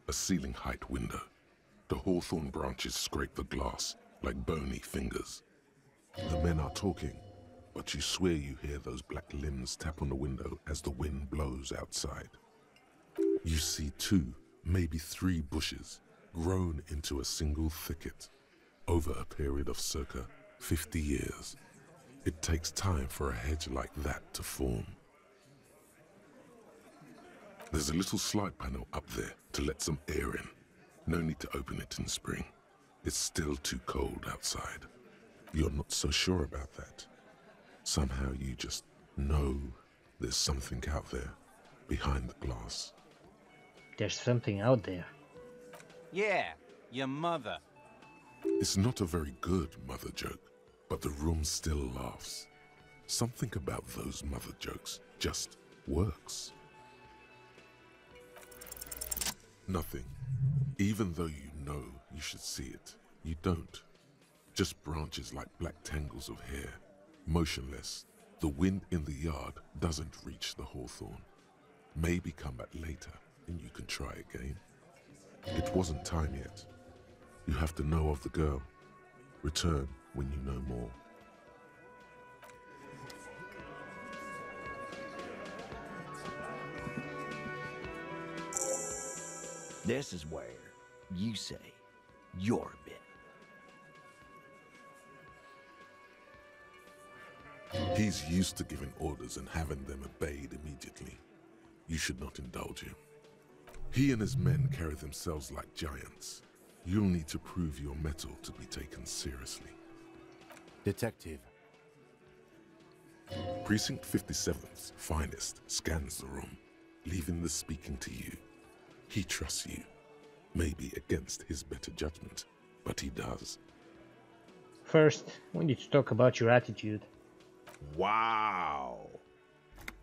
A ceiling height window. The hawthorn branches scrape the glass like bony fingers. The men are talking, but you swear you hear those black limbs tap on the window as the wind blows outside. You see 2, maybe 3 bushes grown into a single thicket over a period of circa 50 years. It takes time for a hedge like that to form. There's a little slide panel up there to let some air in. No need to open it in spring. It's still too cold outside. You're not so sure about that. Somehow you just know there's something out there behind the glass. There's something out there. Yeah, your mother. It's not a very good mother joke, but the room still laughs. Something about those mother jokes just works. Nothing. Even though you know you should see it, you don't. Just branches like black tangles of hair, motionless. The wind in the yard doesn't reach the hawthorn. Maybe come back later and you can try again. It wasn't time yet. You have to know of the girl. Return when you know more. This is where you say your bit. He's used to giving orders and having them obeyed immediately. You should not indulge him. He and his men carry themselves like giants. You'll need to prove your mettle to be taken seriously. Detective. Precinct 57's finest scans the room, leaving the speaking to you. He trusts you, maybe against his better judgment, but he does. First, we need to talk about your attitude. Wow.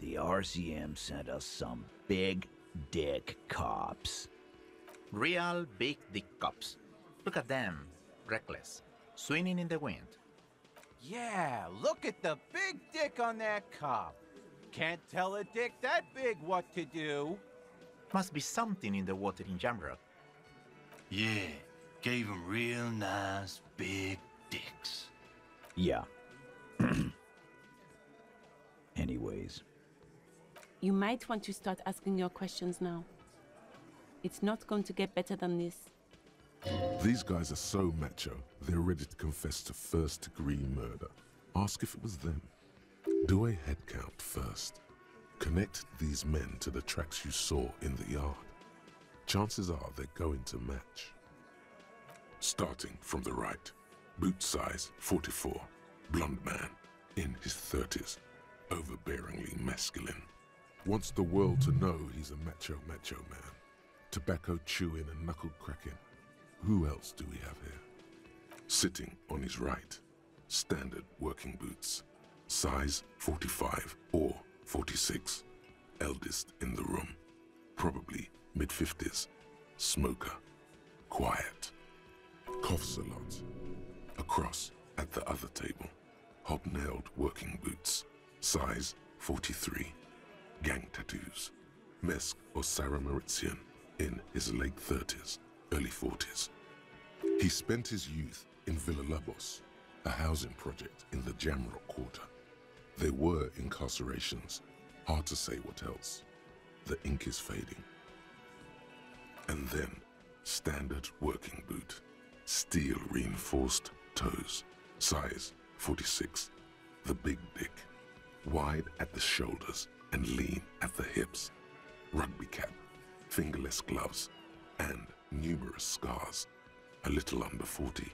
The RCM sent us some big dick cops. Real big dick cops. Look at them. Reckless. Swinging in the wind. Yeah, look at the big dick on that cop. Can't tell a dick that big what to do. Must be something in the water in Jamrock. Yeah, gave him real nice big dicks. Yeah. Anyways. You might want to start asking your questions now. It's not going to get better than this. These guys are so macho, they're ready to confess to first-degree murder. Ask if it was them. Do a head count first. Connect these men to the tracks you saw in the yard. Chances are they're going to match. Starting from the right, boot size 44, blonde man, in his 30s, overbearingly masculine. Wants the world to know he's a macho man. Tobacco chewing and knuckle cracking. Who else do we have here? Sitting on his right, standard working boots, size 45 or 46, eldest in the room, probably mid-50s, smoker, quiet, coughs a lot. Across at the other table, hobnailed working boots, size 43, gang tattoos, Mesk or Sarah Mauritian, in his late 30s, early 40s. He spent his youth in Villa Labos, a housing project in the Jamrock quarter. There were incarcerations, hard to say what else. The ink is fading. And then, standard working boot, steel reinforced toes, size 46, the big dick, wide at the shoulders and lean at the hips, rugby cap, fingerless gloves, and numerous scars, a little under 40.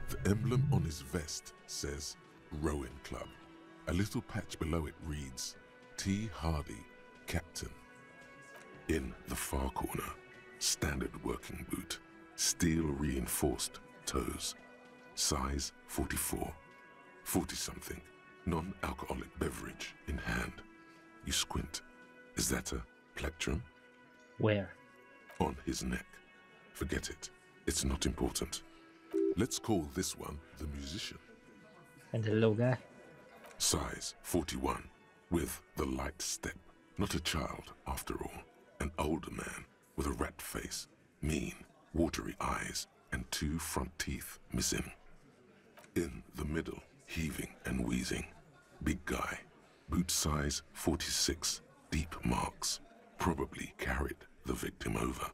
The emblem on his vest says Rowing Club. A little patch below it reads T. Hardie, Captain. In the far corner, standard working boot, steel reinforced toes, size 44, 40-something, non-alcoholic beverage in hand. You squint. Is that a plectrum? Where? On his neck. Forget it. It's not important. Let's call this one the musician. And the little guy? Size 41, with the light step. Not a child, after all. An older man with a rat face, mean, watery eyes, and 2 front teeth missing. In the middle, heaving and wheezing, big guy, boot size 46, deep marks, probably carried the victim over.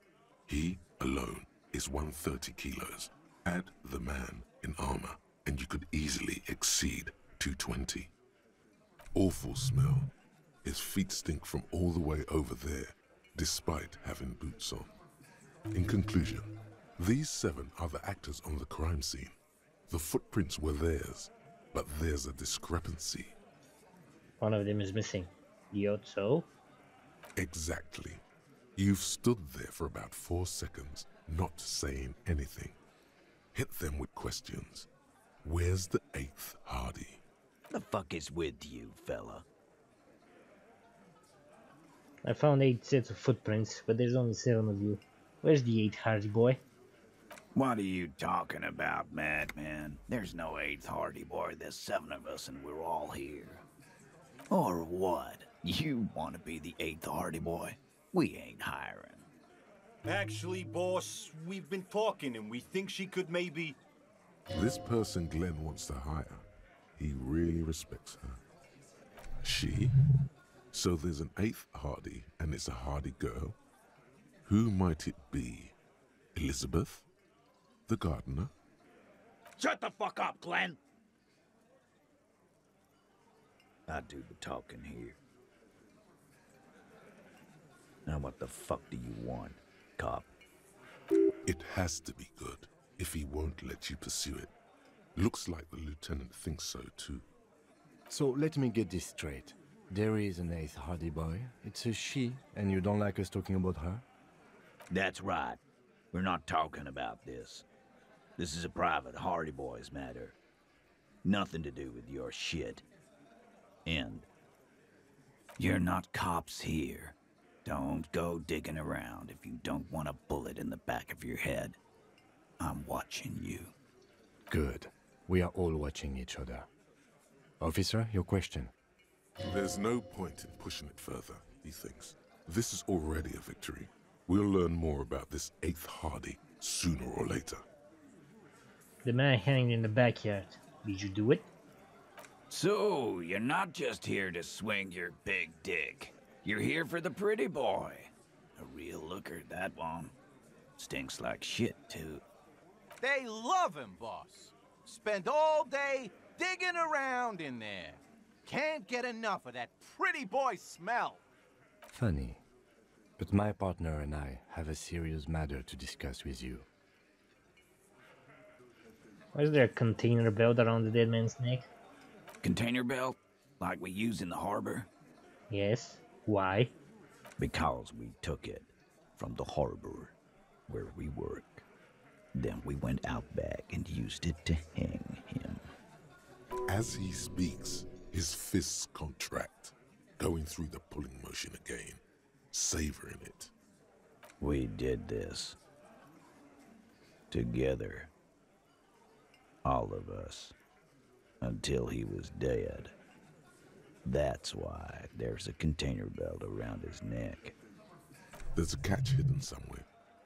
He alone is 130 kilos. Add the man in armor, and you could easily exceed 220. Awful smell. His feet stink from all the way over there, despite having boots on. In conclusion, these 7 are the actors on the crime scene. The footprints were theirs, but there's a discrepancy. One of them is missing. So? Exactly. You've stood there for about 4 seconds, not saying anything. Hit them with questions. Where's the 8th Hardie? The fuck is with you, fella? I found 8 sets of footprints, but there's only 7 of you. Where's the 8th Hardie boy? What are you talking about, madman? There's no 8th Hardie boy. There's 7 of us and we're all here. Or what? You want to be the 8th Hardie boy? We ain't hiring. Actually, boss, we've been talking and we think she could maybe... This person Glenn wants to hire, he really respects her. She? So there's an 8th Hardie, and it's a Hardie girl? Who might it be? Elizabeth? The gardener? Shut the fuck up, Glenn! I do the talking here. Now what the fuck do you want, cop? It has to be good, if he won't let you pursue it. Looks like the lieutenant thinks so too. So let me get this straight. There is an 8th Hardie boy. It's a she, and you don't like us talking about her? That's right. We're not talking about this. This is a private Hardie Boys matter. Nothing to do with your shit. End. You're not cops here. Don't go digging around if you don't want a bullet in the back of your head. I'm watching you. Good. We are all watching each other. Officer, your question. There's no point in pushing it further, he thinks. This is already a victory. We'll learn more about this 8th Hardie sooner or later. The man hanging in the backyard. Did you do it? So, you're not just here to swing your big dick. You're here for the pretty boy. A real looker, that one. Stinks like shit, too. They love him, boss. Spend all day digging around in there. Can't get enough of that pretty boy smell. Funny. But my partner and I have a serious matter to discuss with you. Why is there a container belt around the dead man's neck? Container belt? Like we use in the harbor? Yes. Why? Because we took it from the harbor where we work. Then we went out back and used it to hang him. As he speaks, his fists contract, going through the pulling motion again, savoring it. We did this. Together. All of us. Until he was dead. That's why there's a container belt around his neck. There's a catch hidden somewhere.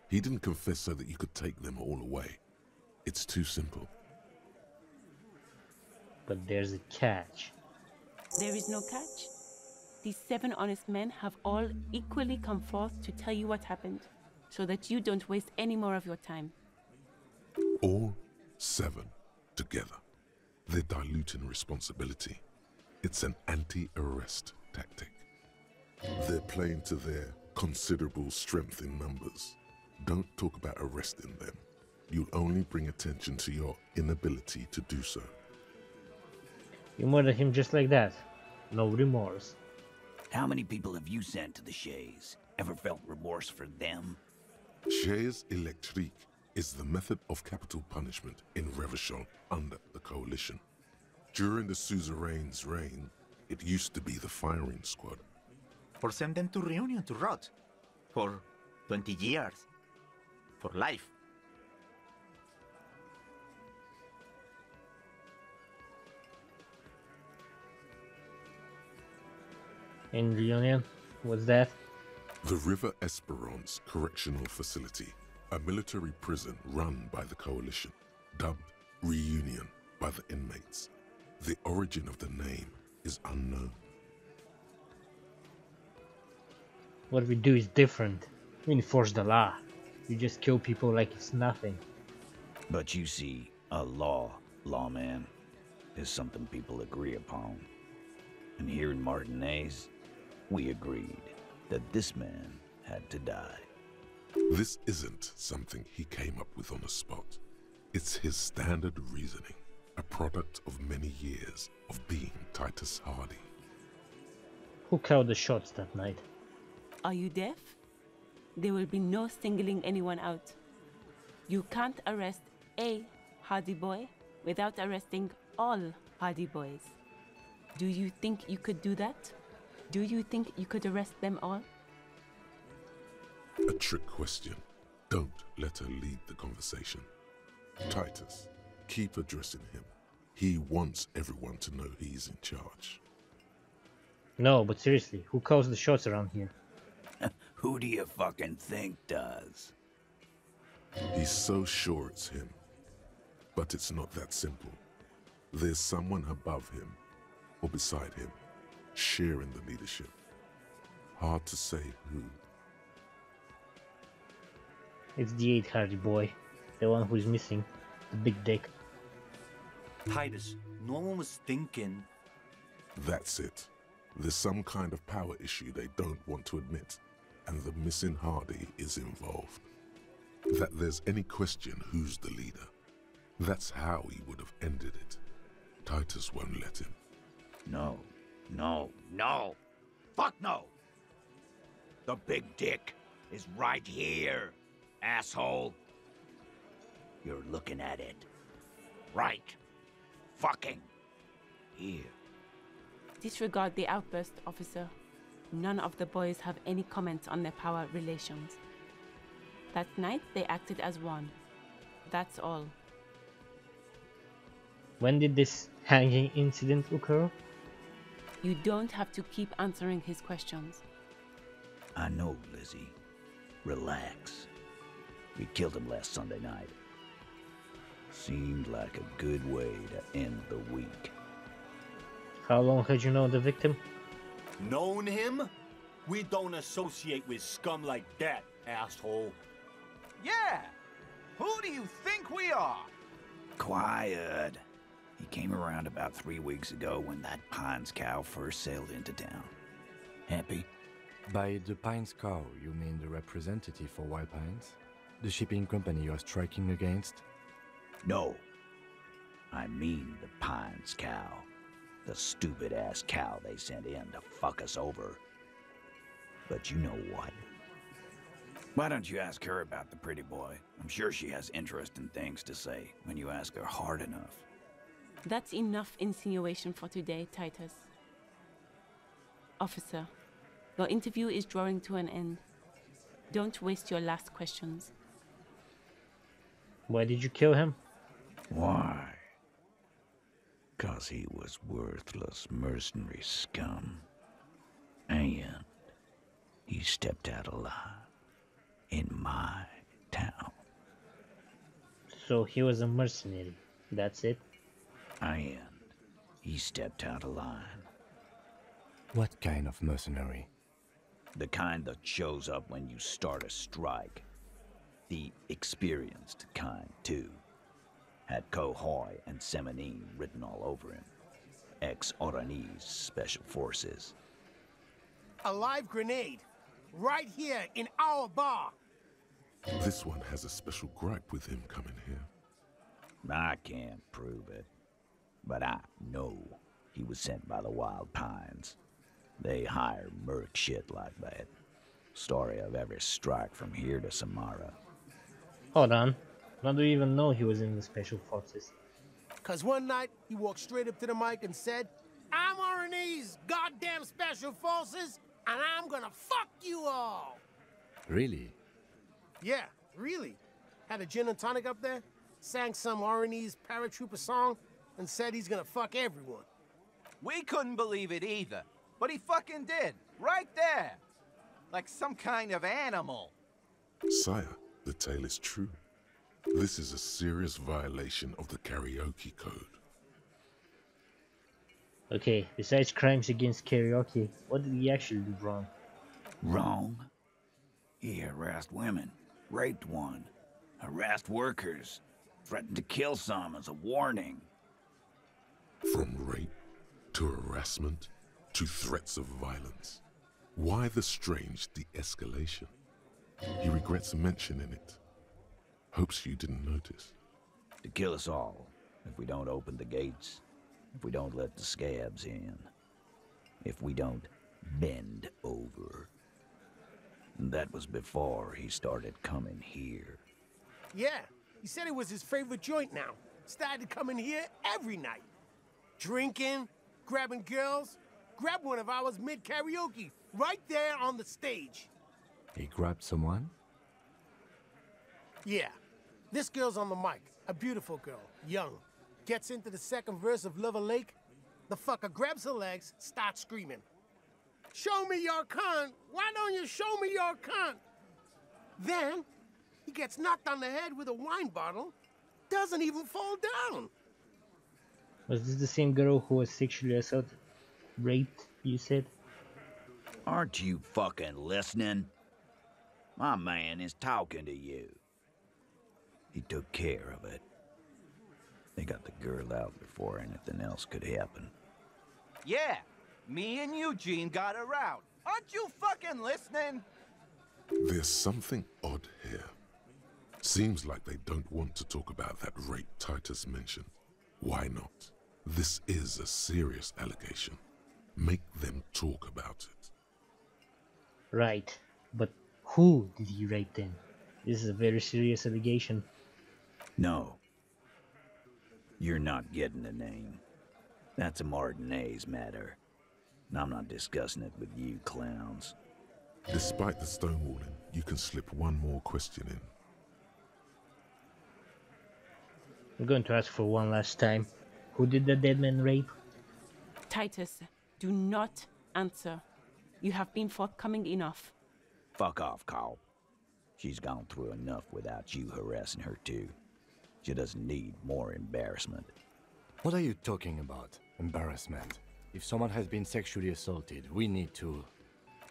He didn't confess so that you could take them all away. It's too simple. But there's a catch. There is no catch. These 7 honest men have all equally come forth to tell you what happened, so that you don't waste any more of your time. All 7 together. They're diluting responsibility. It's an anti-arrest tactic. They're playing to their considerable strength in numbers. Don't talk about arresting them. You'll only bring attention to your inability to do so. You murdered him just like that. No remorse. How many people have you sent to the Shays? Ever felt remorse for them? Chaise électrique is the method of capital punishment in Revachol under the Coalition. During the suzerain's reign, it used to be the firing squad. Or send them to Reunion to rot. For 20 years. For life. In Reunion, what's that? The River Esperance Correctional Facility, a military prison run by the Coalition, dubbed Reunion by the inmates. The origin of the name is unknown. What we do is different. We enforce the law. You just kill people like it's nothing. But you see, a lawman, is something people agree upon. And here in Martinez, we agreed that this man had to die. This isn't something he came up with on the spot. It's his standard reasoning, a product of many years of being Titus Hardie. Who called the shots that night? Are you deaf? There will be no singling anyone out. You can't arrest a Hardie boy without arresting all Hardie boys. Do you think you could do that? Do you think you could arrest them all? A trick question. Don't let her lead the conversation. Titus, keep addressing him. He wants everyone to know he's in charge. No, but seriously, who calls the shots around here? Who do you fucking think does? He's so sure it's him. But it's not that simple. There's someone above him, or beside him, sharing the leadership. Hard to say who. It's the 8 Hardie boy. The one who's missing. The big dick. Titus, no one was thinking. That's it. There's some kind of power issue they don't want to admit, and the missing Hardie is involved. That there's any question who's the leader. That's how he would have ended it. Titus won't let him. No, no, no. Fuck no. The big dick is right here, asshole. You're looking at it. Right. Fucking here. Disregard the outburst, officer. None of the boys have any comments on their power relations. That night, they acted as one. That's all. When did this hanging incident occur? You don't have to keep answering his questions. I know, Lizzie. Relax. We killed him last Sunday night. Seemed like a good way to end the week. How long had you known the victim? Known him? We don't associate with scum like that, asshole. Yeah! Who do you think we are? Quiet. He came around about 3 weeks ago when that Pines cow first sailed into town. Happy? By the Pines cow, you mean the representative for Wild Pines? The shipping company you're striking against? No. I mean the Pines cow. The stupid-ass cow they sent in to fuck us over. But you know what? Why don't you ask her about the pretty boy? I'm sure she has interesting things to say when you ask her hard enough. That's enough insinuation for today, Titus. Officer, your interview is drawing to an end. Don't waste your last questions. Why did you kill him? Why? 'Cause he was worthless mercenary scum. And he stepped out alive in my town. So he was a mercenary. That's it? And he stepped out of line. What kind of mercenary? The kind that shows up when you start a strike. The experienced kind, too. Had Cohoy and Semenine written all over him. Ex-Oranese Special Forces. A live grenade, right here in our bar. This one has a special gripe with him coming here. I can't prove it, but I know he was sent by the Wild Pines. They hire merc shit like that. Story of every strike from here to Samara. Hold on. How do you even know he was in the Special Forces? 'Cause one night, he walked straight up to the mic and said, "I'm Oranese goddamn Special Forces, and I'm gonna fuck you all." Really? Yeah, really. Had a gin and tonic up there, sang some Oranese paratrooper song, and said he's gonna fuck everyone. We couldn't believe it either, but he fucking did, right there. like some kind of animal. Sire, the tale is true. This is a serious violation of the karaoke code. Okay, besides crimes against karaoke, what did he actually do wrong? Wrong? He harassed women, raped one, harassed workers, threatened to kill some as a warning. From rape to harassment to threats of violence. Why the strange de-escalation? He regrets mentioning it. Hopes you didn't notice. To kill us all, if we don't open the gates, if we don't let the scabs in, if we don't bend over. And that was before he started coming here. Yeah, he said it was his favorite joint now. Started coming here every night. Drinking, grabbing girls. Grabbed one of ours mid-karaoke, right there on the stage. He grabbed someone? Yeah, this girl's on the mic. A beautiful girl, young. Gets into the second verse of Lover Lake. The fucker grabs her legs, starts screaming. Show me your cunt! Why don't you show me your cunt? Then, he gets knocked on the head with a wine bottle. Doesn't even fall down. Was this the same girl who was sexually assaulted? Raped, you said? Aren't you fucking listening? My man is talking to you. He took care of it. They got the girl out before anything else could happen. Yeah, me and Eugene got her out. Aren't you fucking listening? There's something odd here. Seems like they don't want to talk about that rape Titus mentioned. Why not? This is a serious allegation. Make them talk about it. Right, but who did he rape then? This is a very serious allegation. No. You're not getting a name. That's a Martinez matter. And I'm not discussing it with you clowns. Despite the stonewalling, you can slip one more question in. I'm going to ask for one last time. Who did the dead man rape? Titus, do not answer. You have been forthcoming enough. Fuck off, Carl. She's gone through enough without you harassing her too. She doesn't need more embarrassment. What are you talking about? Embarrassment. If someone has been sexually assaulted, we need to...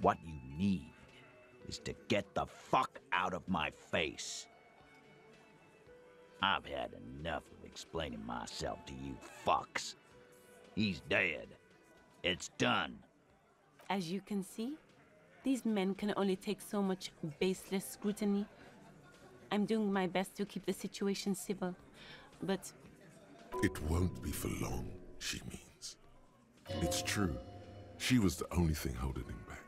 What you need is to get the fuck out of my face. I've had enough of explaining myself to you fucks. He's dead. It's done. As you can see, these men can only take so much baseless scrutiny. I'm doing my best to keep the situation civil, but... It won't be for long, she means. It's true. She was the only thing holding him back.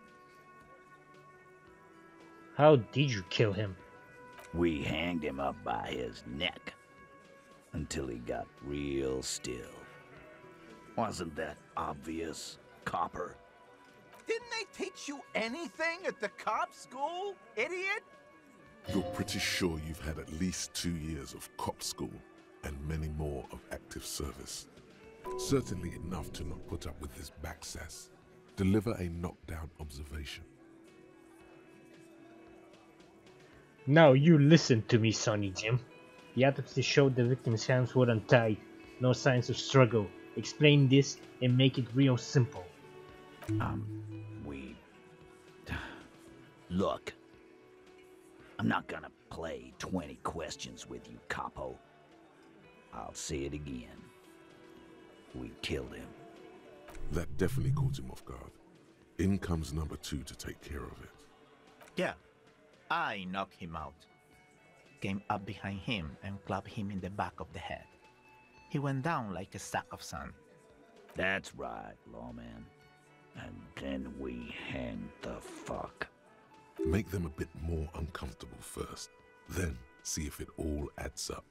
How did you kill him? We hanged him up by his neck until he got real still. Wasn't that obvious, copper? Didn't they teach you anything at the cop school, idiot? You're pretty sure you've had at least 2 years of cop school and many more of active service. Certainly enough to not put up with this backsass. Deliver a knockdown observation. Now you listen to me, Sonny Jim. The autopsy showed the victim's hands were untied. No signs of struggle. Explain this and make it real simple. Look. I'm not gonna play 20 questions with you, capo. I'll say it again. We killed him. That definitely caught him off guard. In comes number 2 to take care of it. Yeah, I knocked him out. Came up behind him and clapped him in the back of the head. He went down like a sack of sand. That's right, lawman. And then we hanged the fuck. Make them a bit more uncomfortable first, then see if it all adds up.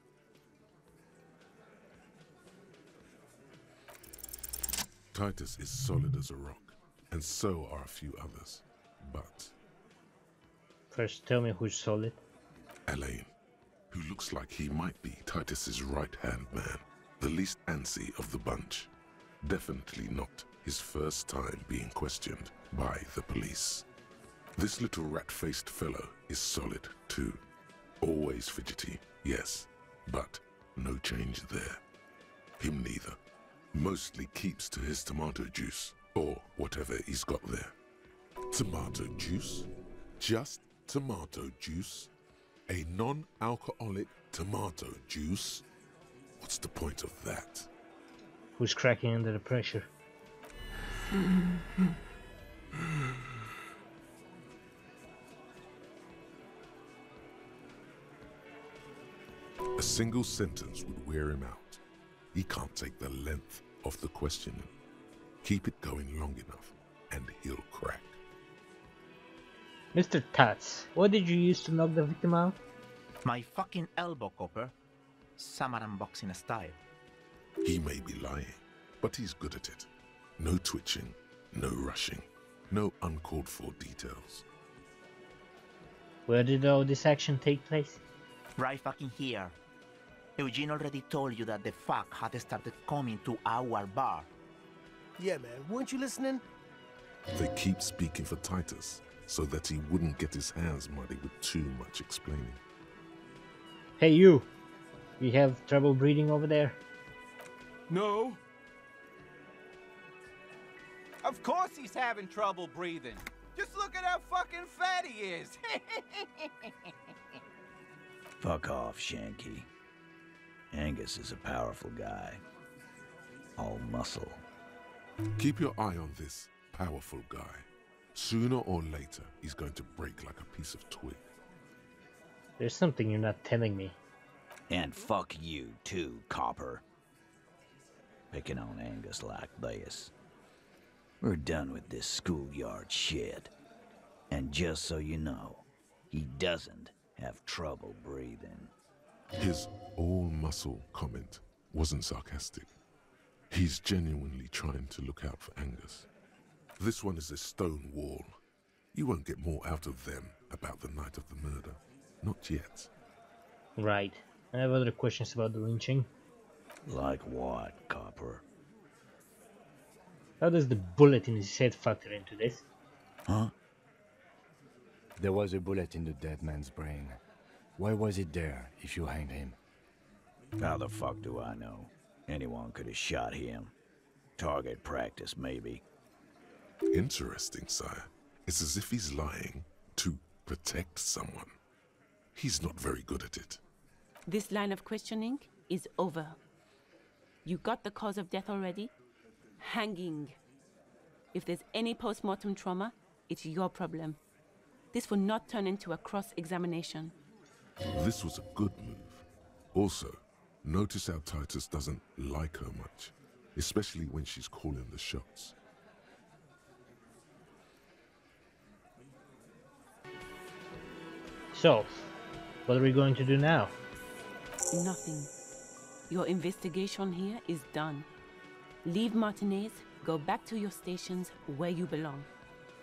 Titus is solid as a rock, and so are a few others, but... First tell me who's solid. Elaine, who looks like he might be Titus's right-hand man, the least antsy of the bunch. Definitely not his first time being questioned by the police. This little rat-faced fellow is solid, too. Always fidgety, yes, but no change there. Him neither. Mostly keeps to his tomato juice, or whatever he's got there. Tomato juice? Just tomato juice? A non-alcoholic tomato juice? What's the point of that? Who's cracking under the pressure? A single sentence would wear him out. He can't take the length of the questioning. Keep it going long enough, and he'll crack. Mr. Tats, what did you use to knock the victim out? My fucking elbow, Copper. Samurai boxing style. He may be lying, but he's good at it. No twitching, no rushing, no uncalled for details. Where did all this action take place? Right fucking here. Eugene already told you that the fuck had started coming to our bar. Yeah, man, weren't you listening? They keep speaking for Titus, so that he wouldn't get his hands muddy with too much explaining. Hey you! You have trouble breathing over there? No. Of course he's having trouble breathing. Just look at how fucking fat he is. Fuck off, Shanky. Angus is a powerful guy. All muscle. Keep your eye on this powerful guy. Sooner or later, he's going to break like a piece of twig. There's something you're not telling me. And fuck you too, Copper. Picking on Angus like this. We're done with this schoolyard shit. And just so you know, he doesn't have trouble breathing. His all-muscle comment wasn't sarcastic. He's genuinely trying to look out for Angus. This one is a stone wall. You won't get more out of them about the night of the murder. Not yet. Right. I have other questions about the lynching. Like what, Copper? How does the bullet in his head factor into this? Huh? There was a bullet in the dead man's brain. Why was it there if you hanged him? How the fuck do I know? Anyone could have shot him. Target practice, maybe. Interesting, sire. It's as if he's lying to protect someone. He's not very good at it. This line of questioning is over. You got the cause of death already? Hanging. If there's any post-mortem trauma, it's your problem. This will not turn into a cross-examination. This was a good move. Also, notice how Titus doesn't like her much, especially when she's calling the shots. So, what are we going to do now? Nothing. Your investigation here is done. Leave Martinez, go back to your stations where you belong.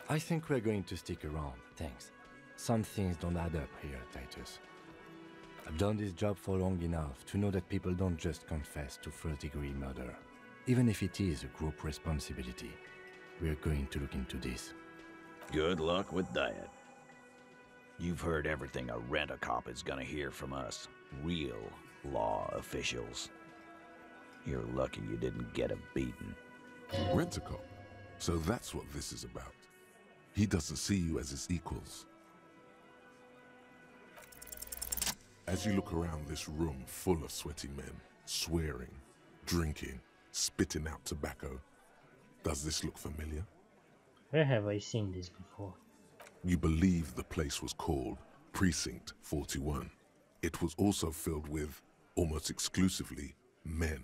I think we're going to stick around, thanks. Some things don't add up here, Titus. I've done this job for long enough to know that people don't just confess to first-degree murder. Even if it is a group responsibility, we're going to look into this. Good luck with that. You've heard everything a rent-a-cop is gonna hear from us, real law officials. You're lucky you didn't get a beating. Rent-a-cop? So that's what this is about. He doesn't see you as his equals. As you look around this room full of sweaty men, swearing, drinking, spitting out tobacco, does this look familiar? Where have I seen this before? You believe the place was called Precinct 41. It was also filled with, almost exclusively, men,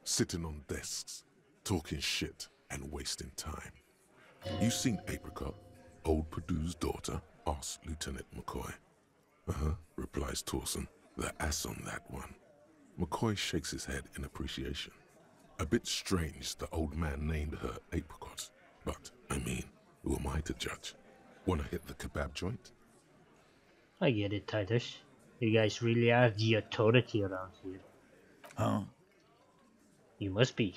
sitting on desks, talking shit and wasting time. You seen Apricot, old Purdue's daughter? Asks Lieutenant McCoy. Replies Torson, the ass on that one. McCoy shakes his head in appreciation. A bit strange the old man named her Apricot, but, I mean, who am I to judge? Wanna hit the kebab joint? I get it, Titus. You guys really are the authority around here. Huh? You must be.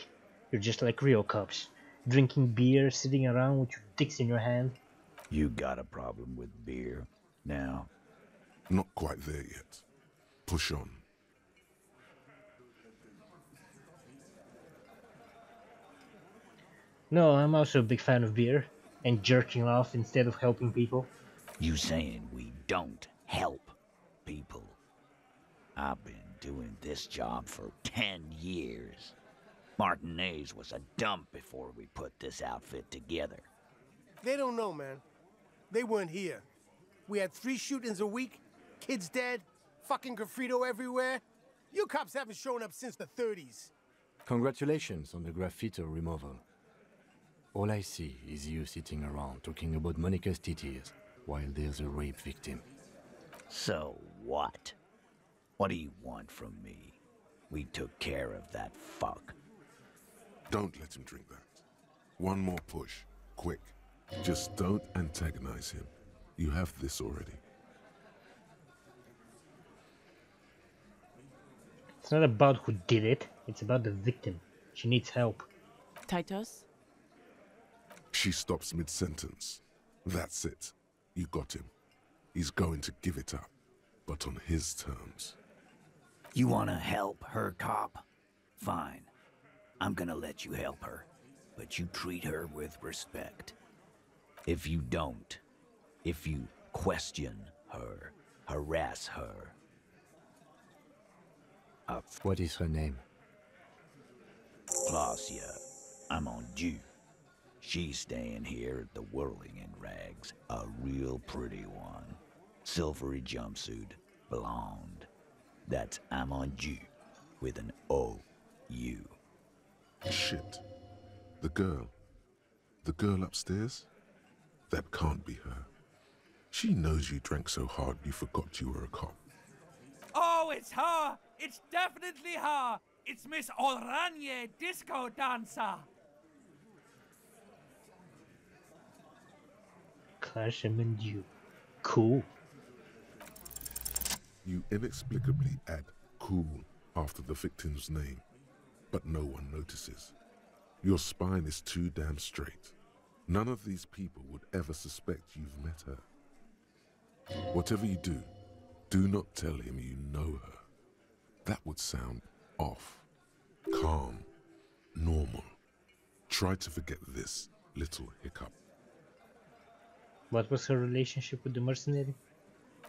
You're just like real cops. Drinking beer, sitting around with your dicks in your hand. You got a problem with beer now? Not quite there yet. Push on. No, I'm also a big fan of beer and jerking off instead of helping people. You saying we don't help people? I've been doing this job for 10 years. Martinez was a dump before we put this outfit together. They don't know, man. They weren't here. We had 3 shootings a week, kids dead, fucking graffito everywhere. You cops haven't shown up since the 30s. Congratulations on the graffiti removal. All I see is you sitting around talking about Monica's titties while there's a rape victim. So what? What do you want from me? We took care of that fuck. Don't let him drink that. One more push. Quick. Just don't antagonize him. You have this already. It's not about who did it, it's about the victim. She needs help. Titus? She stops mid-sentence. That's it. You got him. He's going to give it up, but on his terms. You wanna help her, cop? Fine. I'm gonna let you help her, but you treat her with respect. If you don't, if you question her, harass her. What is her name? Claudia, I'm on due. She's staying here at the Whirling in Rags, a real pretty one. Silvery jumpsuit, blonde. That's I'm on due, with an O-U. Shit. The girl upstairs? That can't be her. She knows you drank so hard you forgot you were a cop. Oh, it's her! It's definitely her! It's Miss Oranje, disco dancer! Clash him and you. Cool. You inexplicably add cool after the victim's name, but no one notices. Your spine is too damn straight. None of these people would ever suspect you've met her. Whatever you do, do not tell him you know her. That would sound off. Calm. Normal. Try to forget this little hiccup. What was her relationship with the mercenary?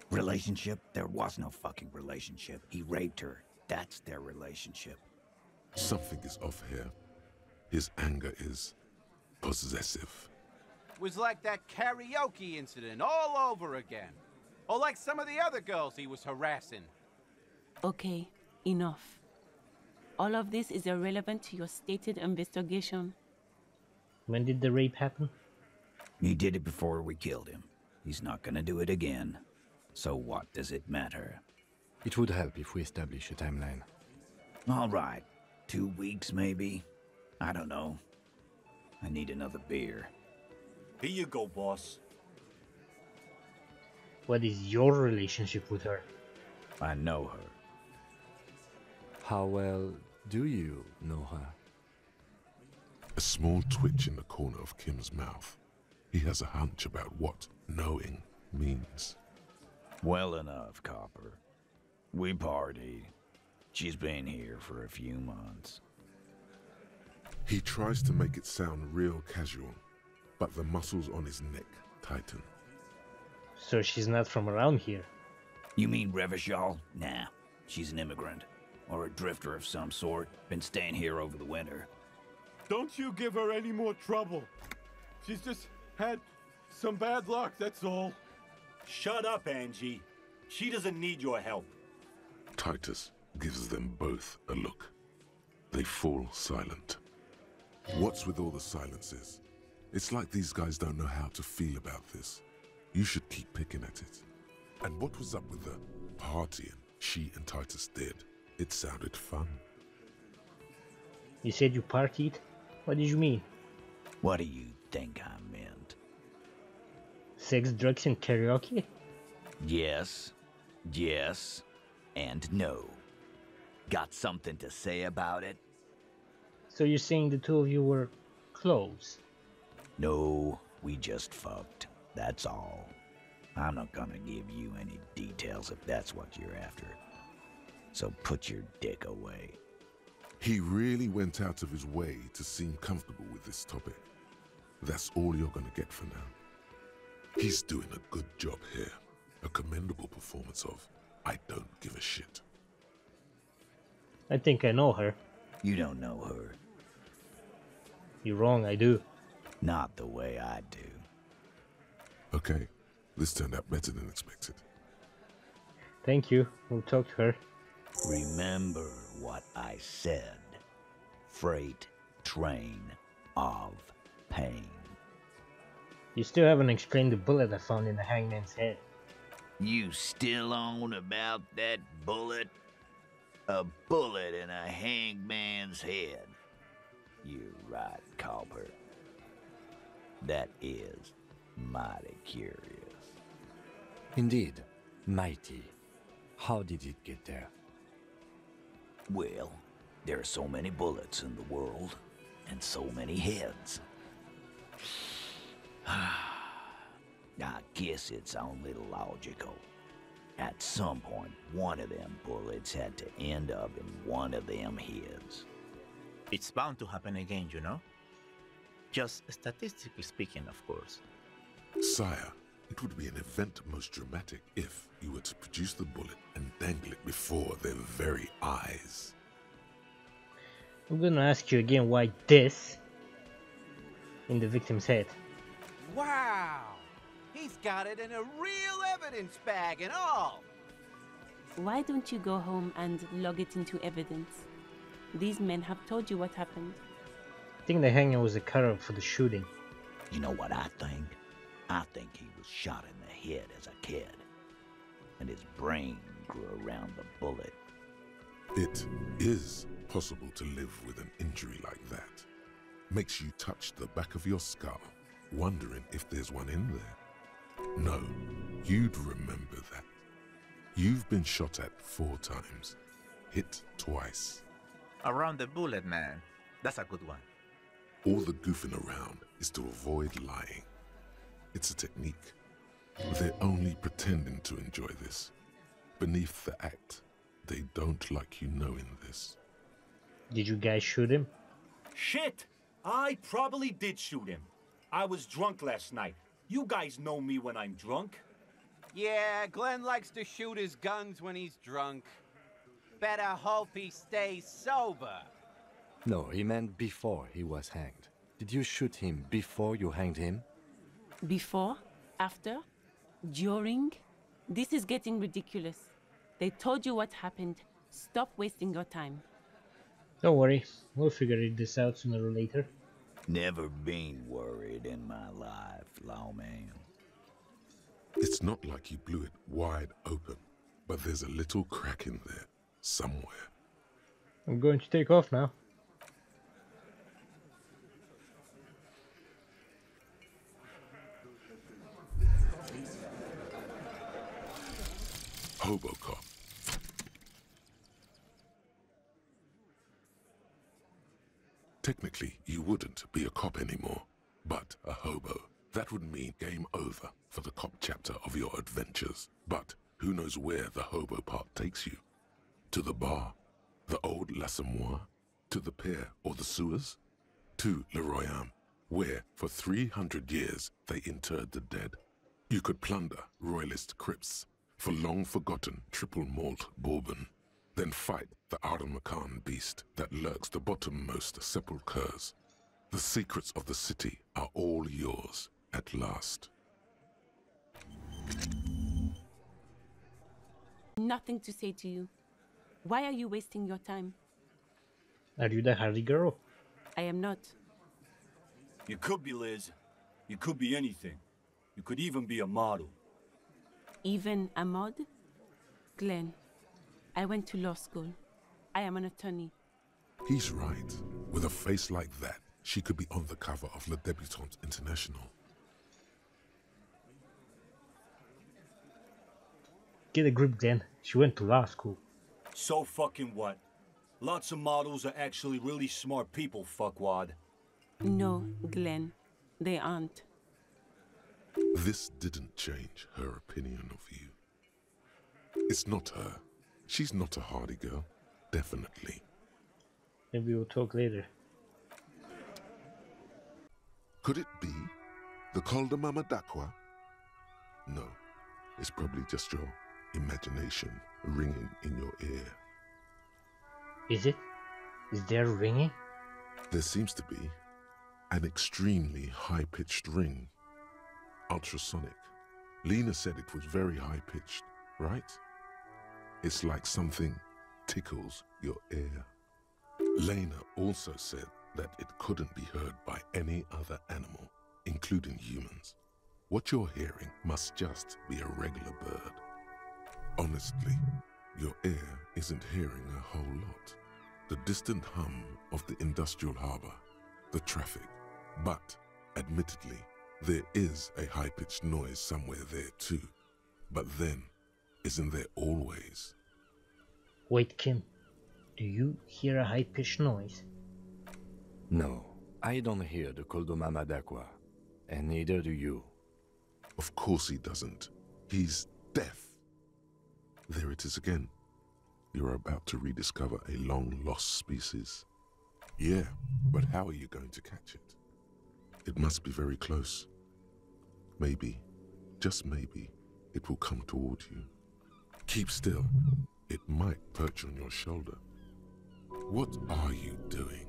Relationship? There was no fucking relationship. He raped her. That's their relationship. Something is off here. His anger is possessive. Was like that karaoke incident all over again. Or like some of the other girls he was harassing. Okay, enough. All of this is irrelevant to your stated investigation. When did the rape happen? He did it before we killed him. He's not gonna do it again. So what does it matter? It would help if we establish a timeline. All right. 2 weeks, maybe? I don't know. I need another beer. Here you go, boss. What is your relationship with her? I know her. How well do you know her? A small twitch in the corner of Kim's mouth. He has a hunch about what knowing means. Well enough, Copper. We partied. She's been here for a few months. He tries to make it sound real casual, but the muscles on his neck tighten. So she's not from around here. You mean Revachol? Nah, she's an immigrant. Or a drifter of some sort. Been staying here over the winter. Don't you give her any more trouble. She's just had some bad luck, that's all. Shut up, Angie. She doesn't need your help. Titus gives them both a look. They fall silent. What's with all the silences? It's like these guys don't know how to feel about this. You should keep picking at it. And what was up with the partying she and Titus did? It sounded fun. You said you partied? What did you mean? What do you think I meant? Sex, drugs, and karaoke? Yes, yes, and no. Got something to say about it? So you're saying the two of you were close? No, we just fucked. That's all. I'm not gonna give you any details if that's what you're after. So put your dick away. He really went out of his way to seem comfortable with this topic. That's all you're gonna get for now. He's doing a good job here. A commendable performance of I don't give a shit. I think I know her. You don't know her. You're wrong, I do. Not the way I do. Okay, this turned out better than expected. Thank you. We'll talk to her. Remember what I said. Freight train of pain. You still haven't explained the bullet I found in the hangman's head. You still on about that bullet? A bullet in a hangman's head. You're right, Copper. That is mighty curious. Indeed, mighty. How did it get there? Well, there are so many bullets in the world, and so many heads. I guess it's only logical. At some point, one of them bullets had to end up in one of them heads. It's bound to happen again, you know? Just statistically speaking, of course. Sire, it would be an event most dramatic if you were to produce the bullet and dangle it before their very eyes. I'm gonna ask you again why this in the victim's head. Wow! He's got it in a real evidence bag and all! Why don't you go home and log it into evidence? These men have told you what happened. I think the hanger was a cover-up for the shooting. You know what I think? I think he was shot in the head as a kid, and his brain grew around the bullet. It is possible to live with an injury like that. Makes you touch the back of your skull, wondering if there's one in there. No, you'd remember that. You've been shot at 4 times, hit twice. Around the bullet, man. That's a good one. All the goofing around is to avoid lying. It's a technique. They're only pretending to enjoy this. Beneath the act, they don't like you knowing this. Did you guys shoot him? Shit! I probably did shoot him. I was drunk last night. You guys know me when I'm drunk. Yeah, Glenn likes to shoot his guns when he's drunk. Better hope he stays sober. No, he meant before he was hanged. Did you shoot him before you hanged him? Before? After? During? This is getting ridiculous. They told you what happened. Stop wasting your time. Don't worry, we'll figure this out sooner or later. Never been worried in my life, lawman. It's not like you blew it wide open, but there's a little crack in there, somewhere. I'm going to take off now. Hobo cop. Technically, you wouldn't be a cop anymore, but a hobo. That would mean game over for the cop chapter of your adventures. But who knows where the hobo part takes you? To the bar? The old L'Assommoir? To the pier or the sewers? To Le Royaume, where for 300 years they interred the dead. You could plunder royalist crypts for long-forgotten triple malt bourbon, then fight the Arden-Macan beast that lurks the bottommost sepulchres. The secrets of the city are all yours at last. Nothing to say to you. Why are you wasting your time? Are you the Hardie girl? I am not. You could be, Liz. You could be anything. You could even be a model. Even a mod? Glenn, I went to law school. I am an attorney. He's right. With a face like that, she could be on the cover of Le Debutante International. Get a grip, Glenn. She went to law school. So fucking what? Lots of models are actually really smart people, fuckwad. No, Glenn, they aren't. This didn't change her opinion of you. It's not her. She's not a Hardie girl. Definitely. Maybe we'll talk later. Could it be the Mama Dakwa? No, it's probably just your imagination ringing in your ear. Is it? Is there ringing? There seems to be an extremely high-pitched ring. Ultrasonic. Lena said it was very high-pitched, right? It's like something tickles your ear. Lena also said that it couldn't be heard by any other animal, including humans. What you're hearing must just be a regular bird. Honestly, your ear isn't hearing a whole lot. The distant hum of the industrial harbor, the traffic. But, admittedly, there is a high-pitched noise somewhere there too. But then, isn't there always? Wait, Kim. Do you hear a high-pitched noise? No, I don't hear the Mama Dakwa, and neither do you. Of course he doesn't. He's deaf. There it is again. You're about to rediscover a long-lost species. Yeah, but how are you going to catch it? It must be very close. Maybe, just maybe, it will come toward you. Keep still. It might perch on your shoulder. What are you doing?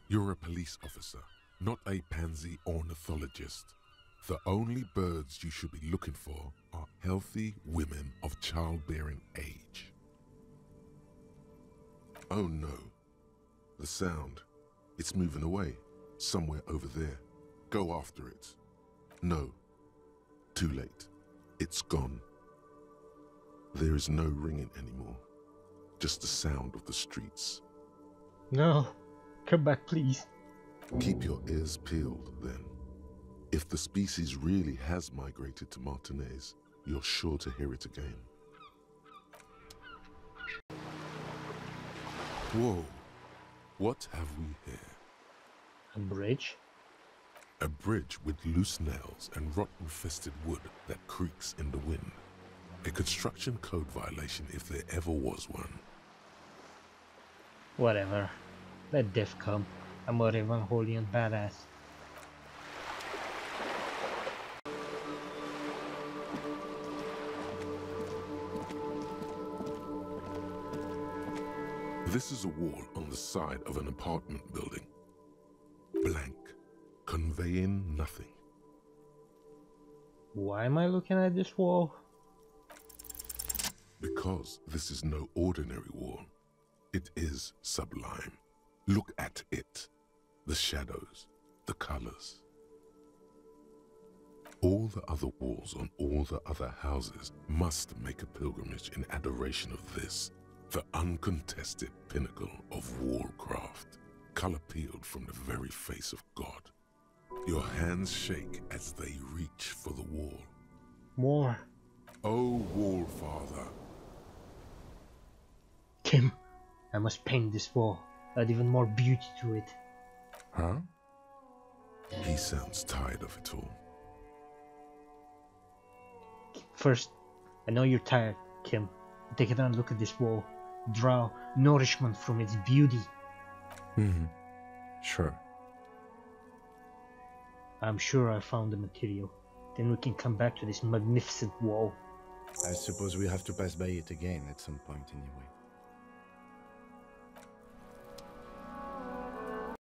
You're a police officer, not a pansy ornithologist. The only birds you should be looking for are healthy women of childbearing age. Oh no. The sound. It's moving away. Somewhere over there. Go after it. No. Too late. It's gone. There is no ringing anymore. Just the sound of the streets. No. Come back, please. Keep your ears peeled, then. If the species really has migrated to Martinez, you're sure to hear it again. Whoa. What have we here? A bridge? A bridge with loose nails and rot-infested wood that creaks in the wind. A construction code violation if there ever was one. Whatever. Let death come. I'm already unholy and badass. This is a wall on the side of an apartment building. Blank, conveying nothing. Why am I looking at this wall? Because this is no ordinary wall. It is sublime. Look at it. The shadows, the colors. All the other walls on all the other houses must make a pilgrimage in adoration of this, the uncontested pinnacle of wallcraft, color peeled from the very face of God. Your hands shake as they reach for the wall. More. Oh, Wall Father. Kim, I must paint this wall. Add even more beauty to it. Huh? He sounds tired of it all. First, I know you're tired, Kim. Take another look at this wall. Draw nourishment from its beauty. Sure. I'm sure I found the material. Then we can come back to this magnificent wall. I suppose we have to pass by it again at some point anyway.